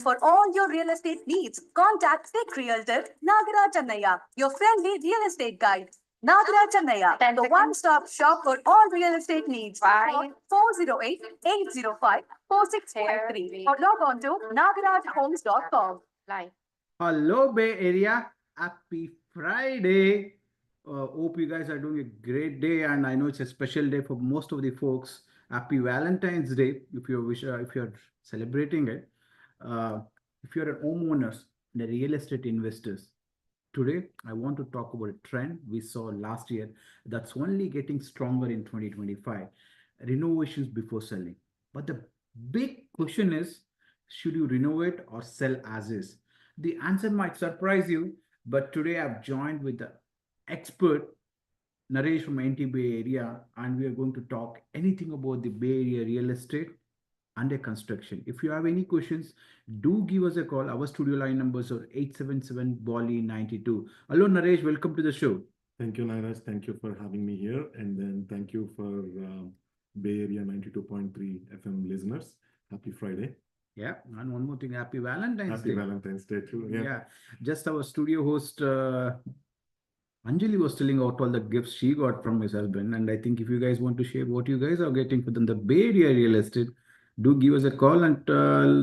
For all your real estate needs, contact Tech Realtor Nagaraj Annaya, your friendly real estate guide. Nagaraj Annaya, the one-stop shop for all real estate needs. Call 408-805-4653 or log on to nagarajhomes.com. Hello, Bay Area. Happy Friday. Hope you guys are doing a great day, and I know it's a special day for most of the folks. Happy Valentine's Day if you're celebrating it. Uh, if you're an homeowners and a real estate investors, today I want to talk about a trend we saw last year that's only getting stronger in 2025: renovations before selling. But the big question is, should you renovate or sell as is? The answer might surprise you, but today I've joined with the expert Naresh from NT Bay Area, and we are going to talk anything about the Bay Area real estate under construction. If you have any questions, do give us a call. Our studio line numbers are 877 Bali 92. Hello, Naresh. Welcome to the show. Thank you, Nairaj. Thank you for having me here. And then thank you for Bay Area 92.3 FM listeners. Happy Friday. Yeah, and one more thing, happy Valentine's Day. Happy Valentine's Day too. Yeah, just our studio host Anjali was telling out all the gifts she got from his husband, and I think if you guys want to share what you guys are getting for them, the Bay Area real estate, do give us a call and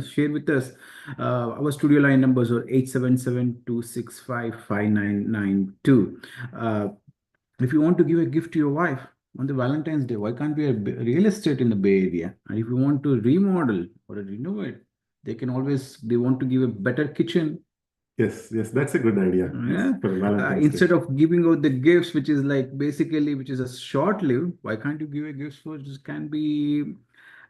share with us. Our studio line numbers are 877-265-5992. If you want to give a gift to your wife on the Valentine's Day, why can't we have real estate in the Bay Area? And if you want to remodel or renovate, they want to give a better kitchen. Yes, that's a good idea. Yeah. Instead of giving out the gifts, which is which is a short lived, why can't you give a gift for just can be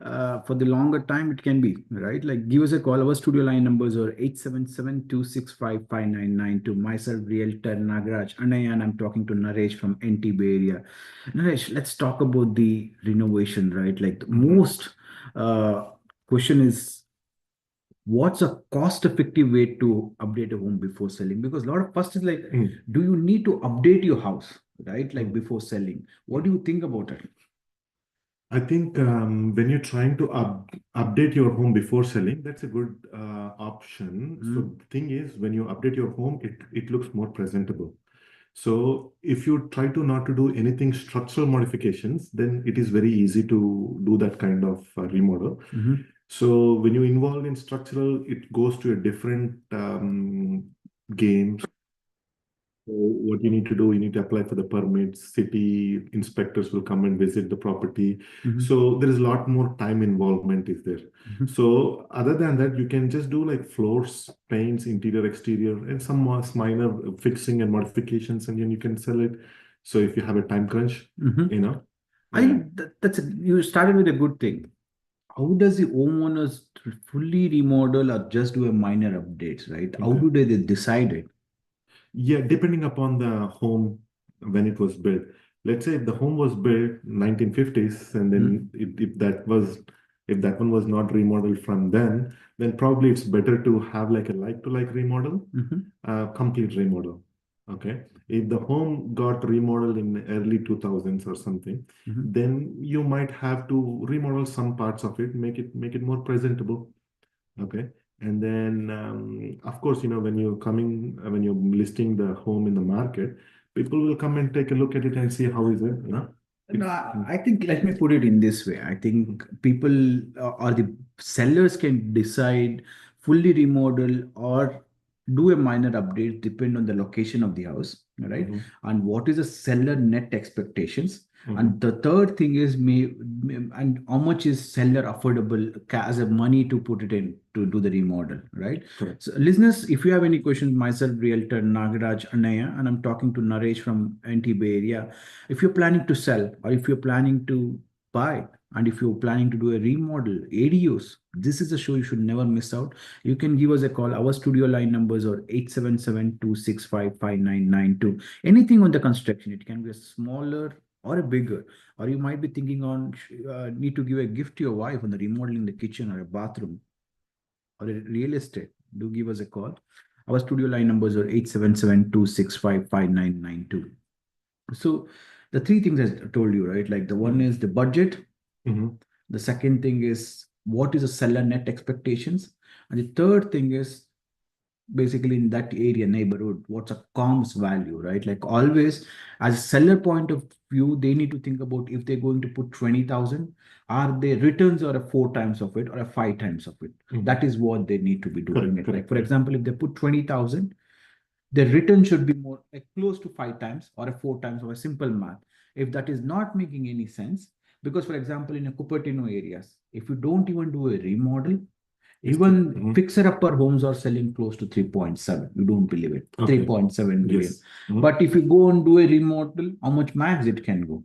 for the longer time? It can be right. Like, give us a call. Our studio line numbers are 877-265-5992. Myself, Realtor Nagaraj Annaya, and I'm talking to Naresh from NT Bay Area. Naresh, let's talk about the renovation, right? Like the most question is, what's a cost-effective way to update a home before selling? Because a lot of first is like, do you need to update your house, right? Like before selling. What do you think about it? I think when you're trying to update your home before selling, that's a good option. So the thing is, when you update your home, it looks more presentable. So if you try to not to do anything structural modifications, then it is very easy to do that kind of remodel. So when you involve in structural, it goes to a different game. So what you need to do, you need to apply for the permits. City inspectors will come and visit the property. So there is a lot more time involvement is there. So other than that, you can just do like floors, paints, interior, exterior, and some minor fixing and modifications, and then you can sell it. So if you have a time crunch, I think you started with a good thing. How does the homeowners fully remodel or just do a minor updates, right? How do they decide it? Yeah, depending upon the home when it was built. Let's say if the home was built 1950s, and then if that one was not remodeled from then probably it's better to have like a like-to-like remodel, complete remodel. Okay. If the home got remodeled in the early 2000s or something, then you might have to remodel some parts of it, make it more presentable. Okay. And then, of course, when you're listing the home in the market, people will come and take a look at it and see how is it, No, I think, let me put it in this way. I think people or the sellers can decide fully remodel or do a minor update, depend on the location of the house, right? And what is the seller net expectations? And the third thing is and how much is seller affordable as a money to put it in to do the remodel, right? Correct. So listeners, if you have any questions, myself, Realtor Nagaraj Annaya, and I'm talking to Naresh from NT Bay Area. If you're planning to sell or if you're planning to buy, and if you're planning to do a remodel, ADUs, this is a show you should never miss out. You can give us a call. Our studio line numbers are 877-265-5992. Anything on the construction, it can be a smaller or a bigger, or you might be thinking on need to give a gift to your wife on the remodeling the kitchen or a bathroom or a real estate. Do give us a call. Our studio line numbers are 877-265-5992. So the three things I told you, right? Like the one is the budget. The second thing is what is the seller net expectations, and the third thing is basically in that area neighborhood what's a comms value, right? Like always, as a seller point of view, they need to think about if they're going to put 20,000, are their returns are a 4 times of it or a 5 times of it. That is what they need to be doing it. Like for example, if they put 20,000, the return should be more like close to 5 times or a 4 times of a simple math. If that is not making any sense, because for example, in a Cupertino areas, if you don't even do a remodel, even fixer-upper homes are selling close to 3.7. You don't believe it. 3.7 million. Yes. But if you go and do a remodel, how much max it can go?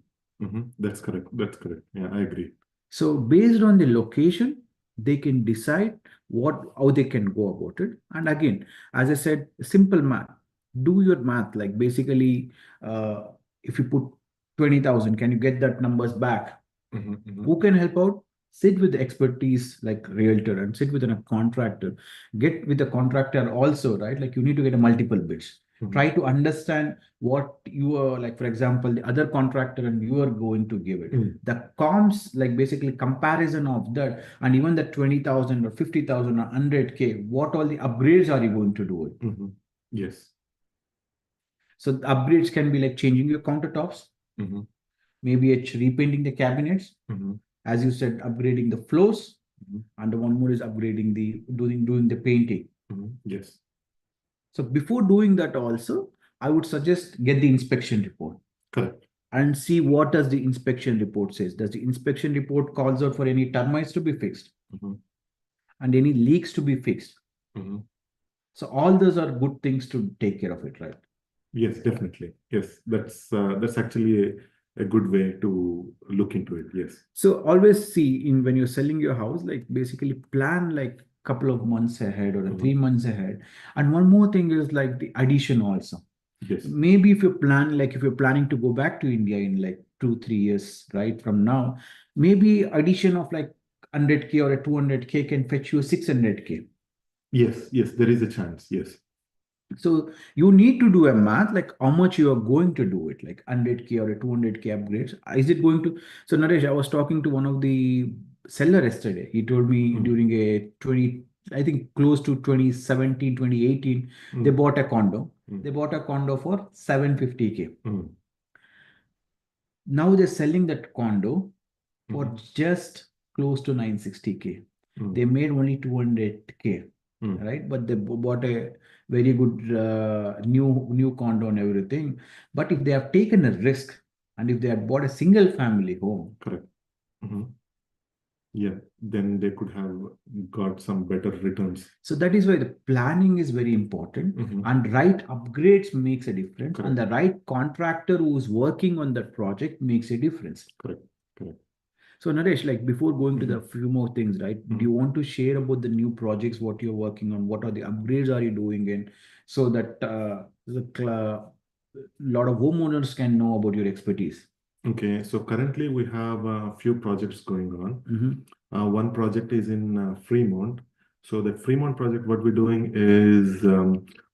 That's correct. That's correct. Yeah, I agree. So based on the location, they can decide how they can go about it. And again, as I said, simple math. Do your math. Like basically, if you put 20,000, can you get that numbers back? Who can help out? Sit with the expertise like realtor and sit with a contractor. Get with the contractor also, right? Like you need to get a multiple bids. Try to understand what you are like, for example, the other contractor and you are going to give it. The comms, like basically comparison of that, and even the 20,000 or 50,000 or 100K, what all the upgrades are you going to do it? Yes. So the upgrades can be like changing your countertops, maybe it's repainting the cabinets, as you said, upgrading the floors, and the one more is upgrading the doing the painting. Yes. So before doing that also, I would suggest get the inspection report. Correct. And see what does the inspection report says. Does the inspection report calls out for any termites to be fixed and any leaks to be fixed? So all those are good things to take care of it, right? Yes, definitely. Yes, that's actually a good way to look into it. Yes. So always see in when you're selling your house, like basically plan like couple of months ahead or 3 months ahead. And one more thing is like the addition also. Yes. Maybe if you plan, like if you're planning to go back to India in like 2-3 years, right from now, maybe addition of like 100K or a 200K can fetch you 600K. Yes, yes, there is a chance. Yes. So you need to do a math, like how much you are going to do it, like 100K or a 200K upgrades. Is it going to? So Naresh, I was talking to one of the seller yesterday. He told me during a 20, I think close to 2017, 2018, they bought a condo. They bought a condo for 750K. Now they're selling that condo for just close to 960K. They made only 200K, right? But they bought a very good new condo and everything. But if they have taken a risk and if they had bought a single family home, correct. Yeah, then they could have got some better returns. So that is why the planning is very important, and right upgrades makes a difference, and the right contractor who's working on that project makes a difference. Correct. Correct. So Naresh, like before going to the few more things, right? Do you want to share about the new projects, what you're working on, what are the upgrades are you doing in, so that the lot of homeowners can know about your expertise? Okay, so currently we have a few projects going on. One project is in Fremont. So the Fremont project, what we're doing is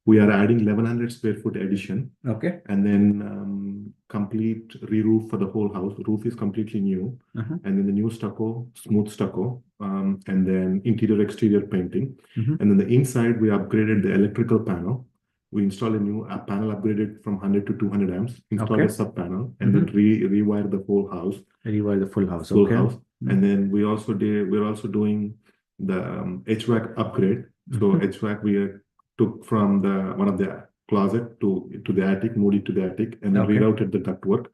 we are adding 1100 square foot addition. Okay. And then complete re-roof for the whole house. Roof is completely new. And then the new stucco, smooth stucco, and then interior exterior painting. And then the inside, we upgraded the electrical panel. We installed a new panel, upgraded from 100 to 200 amps, installed a sub panel, and then rewire the whole house. Rewire the full house. Full house. And then we're also doing the HVAC upgrade. So HVAC we took from one of the closet to the attic, moved it to the attic, and then rerouted the ductwork.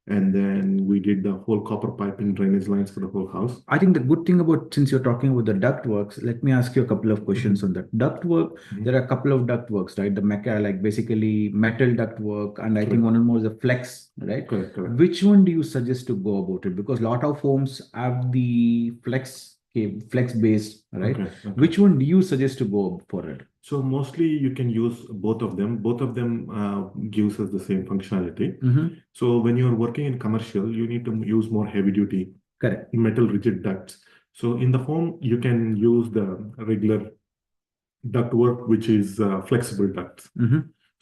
And then we did the whole copper piping drainage lines for the whole house. I think the good thing about, since you're talking about the ductworks, let me ask you a couple of questions on that. Ductwork, there are a couple of ductworks, right? The like basically metal ductwork, and I think one more is the flex, right? Correct. Which one do you suggest to go about it? Because a lot of homes have the flex based, right? Which one do you suggest to go for it? So mostly you can use both of them. Both of them gives us the same functionality. So when you're working in commercial, you need to use more heavy duty metal rigid ducts. So in the home, you can use the regular ductwork, which is flexible ducts.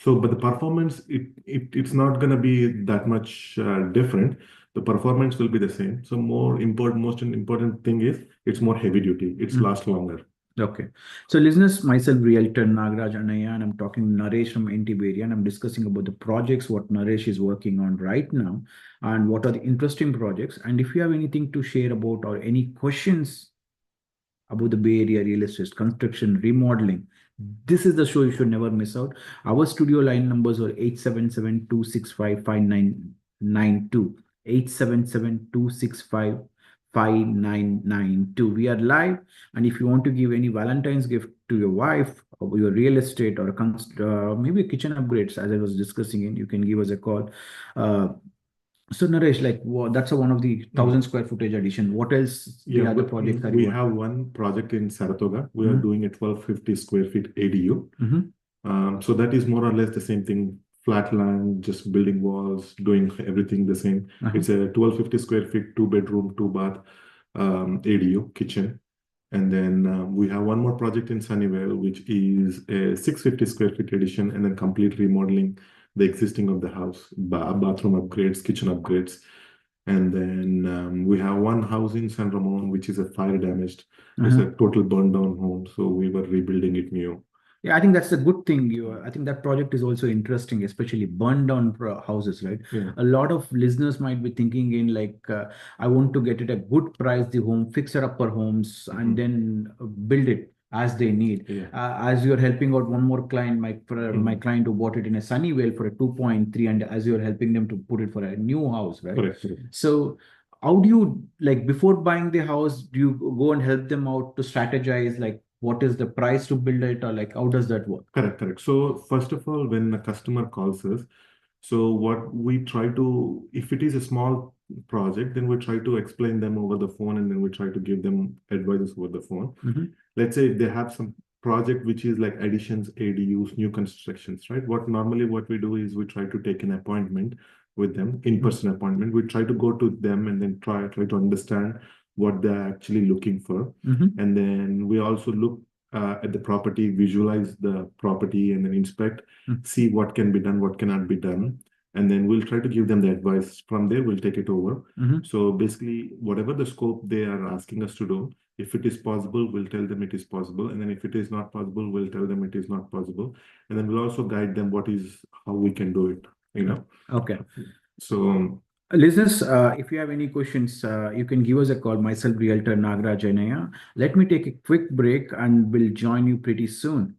So, but the performance, it's not going to be that much different. The performance will be the same. So most important thing is it's more heavy duty. It's last longer. Okay. So listeners, myself, Realtor Nagaraj Anaya, and I'm talking Naresh from NTB, and I'm discussing about the projects, what Naresh is working on right now, and what are the interesting projects. And if you have anything to share about or any questions about the Bay Area real estate, construction, remodeling, this is the show you should never miss out. Our studio line numbers are 877-265-5992, 877-265-5992. We are live, and if you want to give any Valentine's gift to your wife or your real estate or maybe kitchen upgrades, as I was discussing it, you can give us a call. So Naresh, like that's one of the 1,000 square footage addition. What else the other projects are we you have one project in Saratoga. We are doing a 1,250 square feet ADU. So that is more or less the same thing. Flat land, just building walls, doing everything the same. It's a 1,250 square feet, 2 bedroom, 2 bath ADU kitchen. And then we have one more project in Sunnyvale, which is a 650 square feet addition, and then complete remodeling the existing of the house, bathroom upgrades, kitchen upgrades. And then we have one house in San Ramon, which is a fire damaged. It's a total burned down home. So we were rebuilding it new. Yeah, I think that's a good thing. I think that project is also interesting, especially burned down houses, right? Yeah. A lot of listeners might be thinking in like, I want to get it a good price, the home, fix it up for homes, and then build it as they need. Yeah. As you're helping out one more client, my client who bought it in a Sunnyvale for a 2.3, and as you're helping them to put it for a new house, right? Correct. So how do you, like, before buying the house, do you go and help them out to strategize, like, what is the price to build it, or like how does that work? Correct. So first of all, when a customer calls us, so what we try to, if it is a small project, then we try to explain them over the phone, and then we try to give them advices over the phone. Let's say if they have some project which is like additions, ADUs, new constructions, right? What we do is we try to take an appointment with them, in-person appointment. We try to go to them and then try to understand what they're actually looking for. And then we also look at the property, visualize the property, and then inspect, see what can be done, what cannot be done. And then we'll try to give them the advice. From there, we'll take it over. So basically, whatever the scope they are asking us to do, if it is possible, we'll tell them it is possible. And then if it is not possible, we'll tell them it is not possible. And then we'll also guide them how we can do it, Okay. So listeners, if you have any questions, you can give us a call. Myself, Realtor Nagaraj Anaya. Let me take a quick break and we'll join you pretty soon.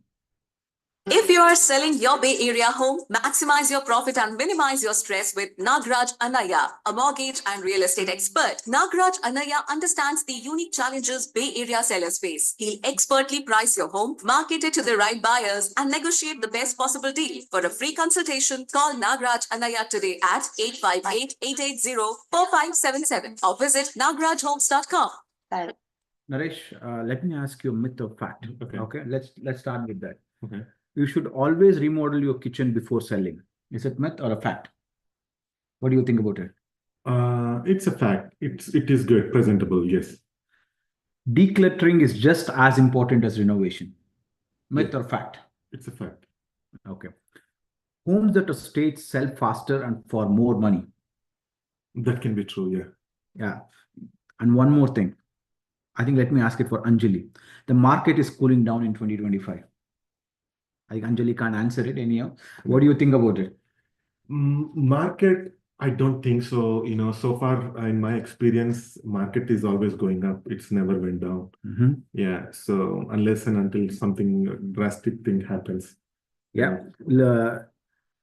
If you are selling your Bay Area home, maximize your profit and minimize your stress with Nagaraj Anaya, a mortgage and real estate expert. Nagaraj Anaya understands the unique challenges Bay Area sellers face. He'll expertly price your home, market it to the right buyers, and negotiate the best possible deal. For a free consultation, call Nagaraj Anaya today at 858-880-4577 or visit nagarajhomes.com. Naresh, let me ask you a myth or fact. Okay. Let's start with that. Okay. You should always remodel your kitchen before selling. Is it myth or a fact? What do you think about it? It's a fact. It is good, presentable, yes. Decluttering is just as important as renovation. Myth or fact? It's a fact. Okay. Homes that are staged sell faster and for more money. That can be true, yeah. Yeah. And one more thing. I think let me ask it for Anjali. The market is cooling down in 2025. I think Anjali can't answer it anyhow. What do you think about it? Market, I don't think so. So far in my experience, market is always going up. It's never went down. Yeah. So unless and until something drastic thing happens. Yeah.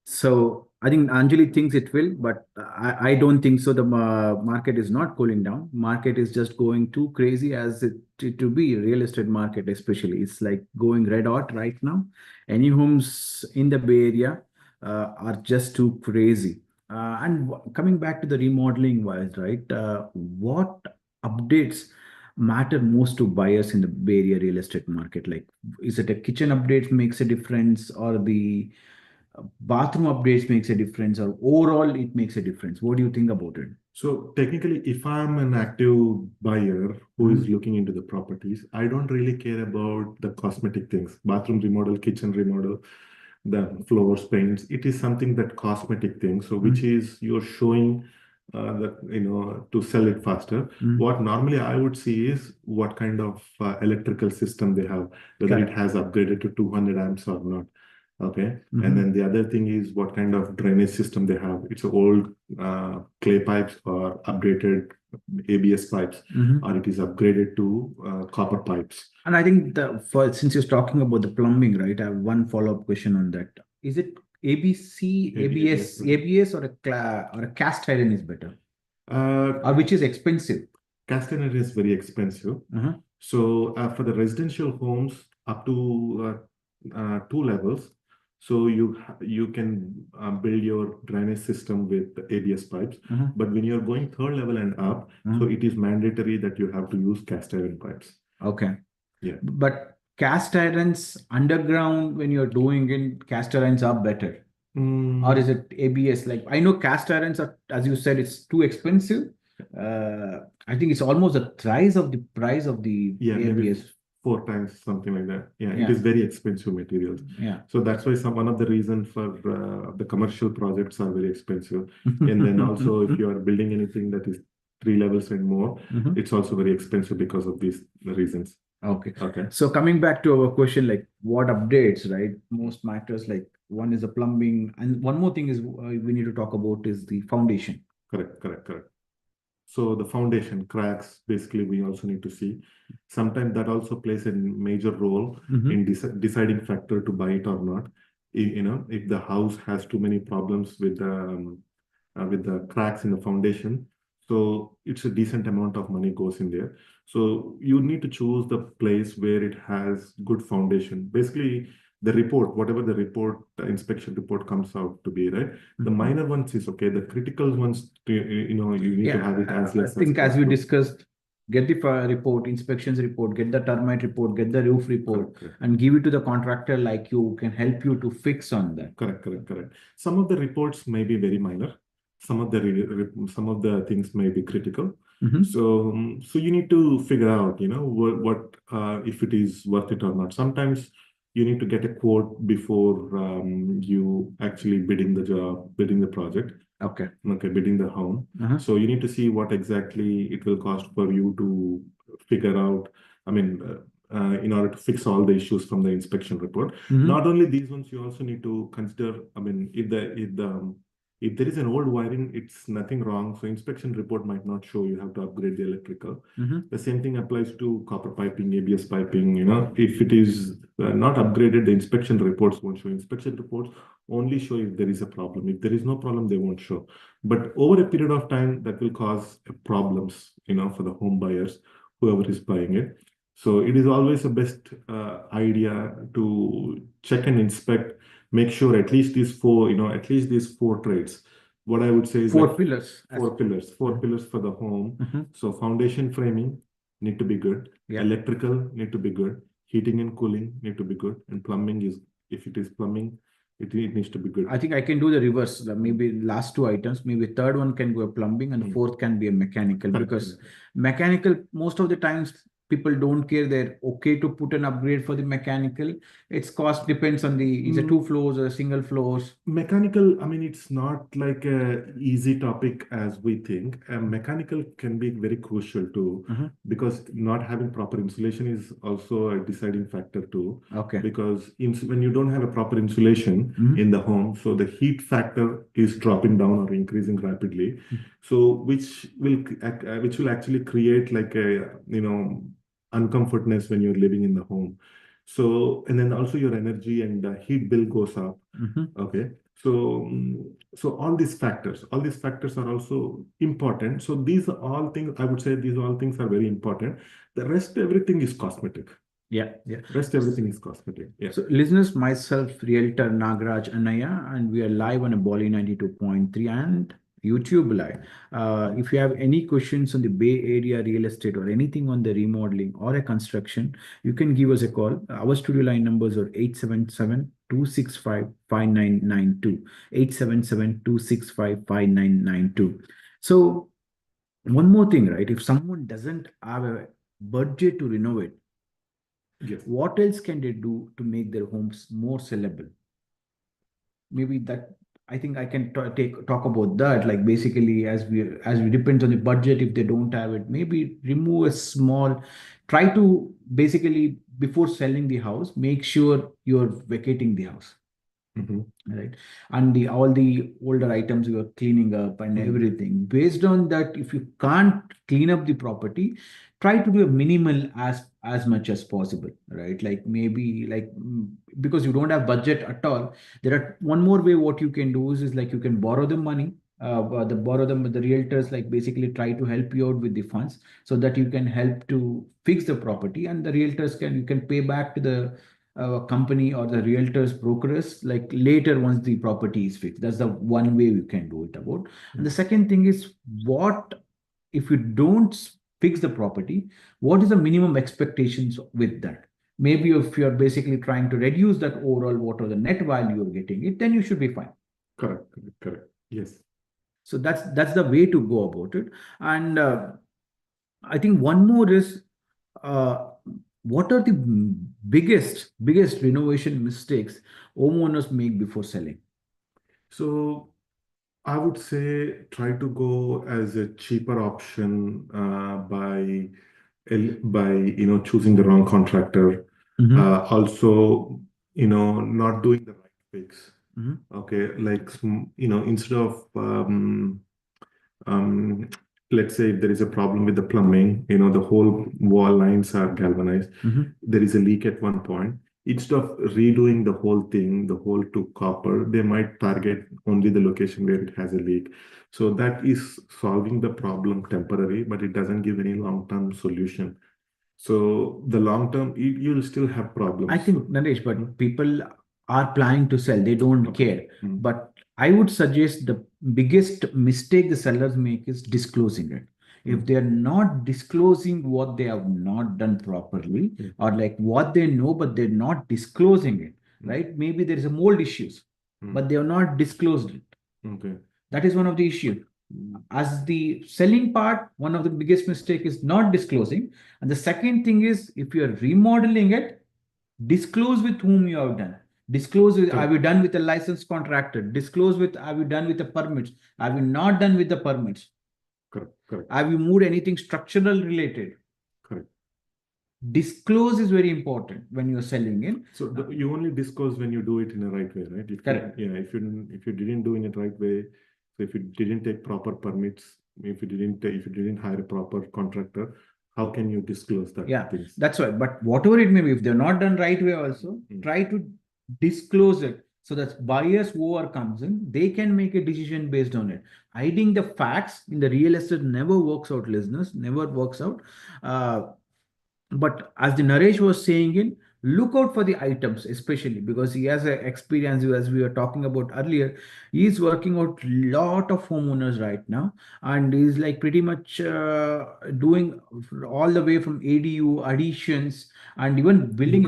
So I think Anjali thinks it will, but I don't think so. The market is not cooling down. Market is just going too crazy as it to be real estate market, especially. It's like going red hot right now. Any homes in the Bay Area are just too crazy. And coming back to the remodeling wise, right? What updates matter most to buyers in the Bay Area real estate market? Like, is it a kitchen update makes a difference, or the bathroom updates makes a difference, or overall it makes a difference? What do you think about it? So technically, if I'm an active buyer who is looking into the properties, I don't really care about the cosmetic things, bathroom remodel, kitchen remodel, the floors, paints. It is something that cosmetic thing. So which is you're showing to sell it faster. Mm. What normally I would see is what kind of electrical system they have, whether it Correct. has upgraded to 200 amps or not. Okay. Mhm. And then the other thing is what kind of drainage system they have. It's old clay pipes or updated ABS pipes, Mhm. or it is upgraded to copper pipes. And I think since you're talking about the plumbing, right? I have one follow-up question on that. Is it ABC, ABS, ABS, or a cast iron is better, or which is expensive? Cast iron is very expensive. Uh-huh. So for the residential homes up to 2 levels, so you can build your drainage system with the ABS pipes. Uh-huh. But when you're going third level and up, Uh-huh. so it is mandatory that you have to use cast iron pipes. Okay. Yeah. But cast irons underground, when you're doing in cast irons are better. Or is it ABS? Like I know cast irons are, as you said, it's too expensive. I think it's almost the thrice of the price of the Yeah, maybe ABS. 4 times, something like that. Yeah, it Yeah. is very expensive materials. Yeah. So that's why one of the reasons for the commercial projects are very expensive. And then also, if you are building anything that is 3 levels and more, Mhm. it's also very expensive because of these reasons. Okay. Okay. So coming back to our question, like what updates, right? Most matters, like one is the plumbing, and one more thing is we need to talk about is the foundation. Correct, correct, correct. So the foundation cracks, basically, we also need to see. Sometimes that also plays a major role Mhm. in deciding factor to buy it or not. If the house has too many problems with the cracks in the foundation, so it's a decent amount of money goes in there. So you need to choose the place where it has good foundation. Basically, the report, whatever the report, the inspection report comes out to be, right? The Mhm. minor ones is okay. The critical ones, you need to have it as I less think as we possible. discussed, get the report, inspections report, get the termite report, get the roof report, Correct, correct. and give it to the contractor like you can help you to fix on that. Correct, correct, correct. Some of the reports may be very minor. Some of the things may be critical. Mhm. So you need to figure out, what if it is worth it or not. Sometimes you need to get a quote before you actually bidding the job, bidding the project. Okay. Okay, bidding the home. Uh-huh. So you need to see what exactly it will cost for you to figure out. I mean, in order to fix all the issues from the inspection report. Mhm. Not only these ones, you also need to consider. I mean, if there is an old wiring, it's nothing wrong. So inspection report might not show you have to upgrade the electrical. Mhm. The same thing applies to copper piping, ABS piping. If it is not upgraded, the inspection reports won't show. Inspection reports only show if there is a problem. If there is no problem, they won't show. But over a period of time, that will cause problems, for the home buyers, whoever is buying it. So it is always the best idea to check and inspect, make sure at least these four traits. What I would say is Four like pillars. four pillars for the home. Mhm. So foundation framing need to be good. Yeah. Electrical need to be good. Heating and cooling need to be good. And plumbing if it is plumbing, it needs to be good. I think I can do the reverse. Maybe last two items, maybe third one can go a plumbing and the fourth can be a mechanical, Correct, because correct. mechanical, most of the times people don't care. They're okay to put an upgrade for the mechanical. Its cost depends on is it 2 floors or single floors. Mechanical, I mean, it's not like a easy topic as we think. Mechanical can be very crucial too, Mhm. because not having proper insulation is also a deciding factor too. Okay. Because when you don't have a proper insulation Mhm. in the home, so the heat factor is dropping down or increasing rapidly. So which will actually create like a uncomfortness when you're living in the home. So, and then also your energy and heat bill goes up. Mhm. Okay. So all these factors are also important. So these are all things, I would say these all things are very important. The rest, everything is cosmetic. Yeah, yeah. Rest, everything is cosmetic. Yeah. So, listeners, myself, Realtor Nagraj Anaya, and we are live on a Bali 92.3 and YouTube live. If you have any questions on the Bay Area real estate or anything on the remodeling or a construction, you can give us a call. Our studio line numbers are 877-265-5992, 877-265-5992. So, one more thing, right? If someone doesn't have a budget to renovate, Yes. what else can they do to make their homes more sellable? Maybe that I think I can talk about that. Like basically, as we depends on the budget. If they don't have it, maybe remove a small. Try to basically before selling the house, make sure you're vacating the house, Mhm. right? And the all the older items you are cleaning up and Mhm. everything. Based on that, if you can't clean up the property, try to do a minimal as much as possible, right? Like maybe like because you don't have budget at all, there are one more way. What you can do is like you can borrow the money, borrow them with the realtors, like basically try to help you out with the funds so that you can help to fix the property, and the realtors can you can pay back to the company or the realtors brokers like later once the property is fixed. That's the one way you can do it about. And the second thing is, what if you don't fix the property, what is the minimum expectations with that? Maybe if you're basically trying to reduce that overall what are the net value you're getting it, then you should be fine. Correct, correct, correct. Yes. So that's the way to go about it. And I think one more is, uh, what are the biggest renovation mistakes homeowners make before selling? So I would say try to go as a cheaper option by choosing the wrong contractor. Mhm. Also, not doing the right fix. Mhm. Okay, like instead of um, let's say if there is a problem with the plumbing, the whole wall lines are galvanized. Mhm. There is a leak at one point. Instead of redoing the whole thing, the whole to copper, they might target only the location where it has a leak. So that is solving the problem temporary, but it doesn't give any long-term solution. So the long term, you'll still have I problems. think, Naresh, but people are planning to sell. They don't Okay. care. But I would suggest the biggest mistake the sellers make is disclosing it. If they are not disclosing what they have not done properly, or like what they know, but they're not disclosing it, right? Maybe there is a mold issues, but they have not disclosed it. Okay. That is one of the issue. As the selling part, one of the biggest mistake is not disclosing. And the second thing is, if you are remodeling it, disclose with whom you have done. Disclose with, have you done with a licensed contractor? Disclose with, have you done with the permits? Have you not done with the permits? Correct, correct, Have you moved anything structural related? correct. Disclose is very important when you're selling in. So you only disclose when you do it in the right way, right? Correct. If you didn't do in the right way, so if you didn't take proper permits, if you didn't hire a proper contractor, how can you disclose that Yeah, things? that's right. But whatever it may be, if they're not done right way also, try to disclose it so that buyers whoever comes in, they can make a decision based on it. Hiding the facts in the real estate never works out, listeners, never works out. But as the Naresh was saying in, look out for the items, especially because he has an experience, as we were talking about earlier. He's working out lot of homeowners right now, and he's like pretty much doing all the way from ADU additions and even building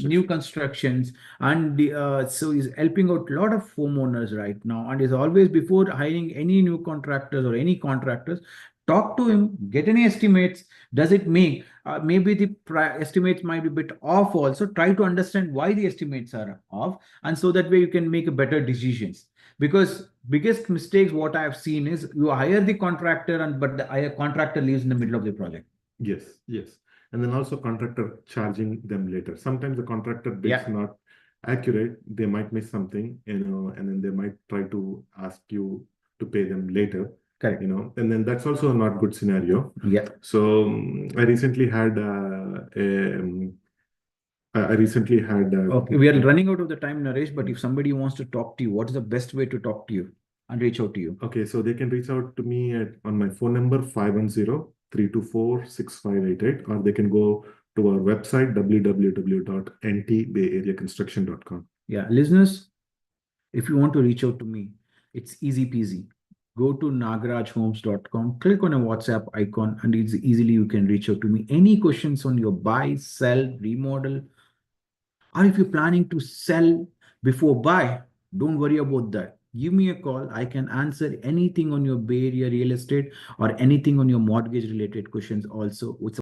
new constructions. And so he's helping out a lot of homeowners right now, and is always before hiring any new contractors or any contractors, talk to him, get any estimates. Does it make maybe the estimates might be a bit off also. Try to understand why the estimates are off, and so that way you can make a better decisions. Because biggest mistakes what I have seen is you hire the contractor, and but the contractor leaves in the middle of the project. Yes, yes. And then also contractor charging them later. Sometimes the contractor bids not accurate. They might miss something, and then they might try to ask you to pay them later. Correct. And then that's also a not good scenario. Yeah. So I recently had Okay, we are running out of the time, Naresh, but if somebody wants to talk to you, what is the best way to talk to you and reach out to you? Okay, so they can reach out to me on my phone number 510-324-6588, or they can go to our website www.ntbayareaconstruction.com. Yeah, listeners, if you want to reach out to me, it's easy peasy. Go to nagrajhomes.com, click on a WhatsApp icon, and it's easily you can reach out to me. Any questions on your buy, sell, remodel, or if you're planning to sell before buy, don't worry about that. Give me a call. I can answer anything on your Bay Area real estate or anything on your mortgage related questions also. It's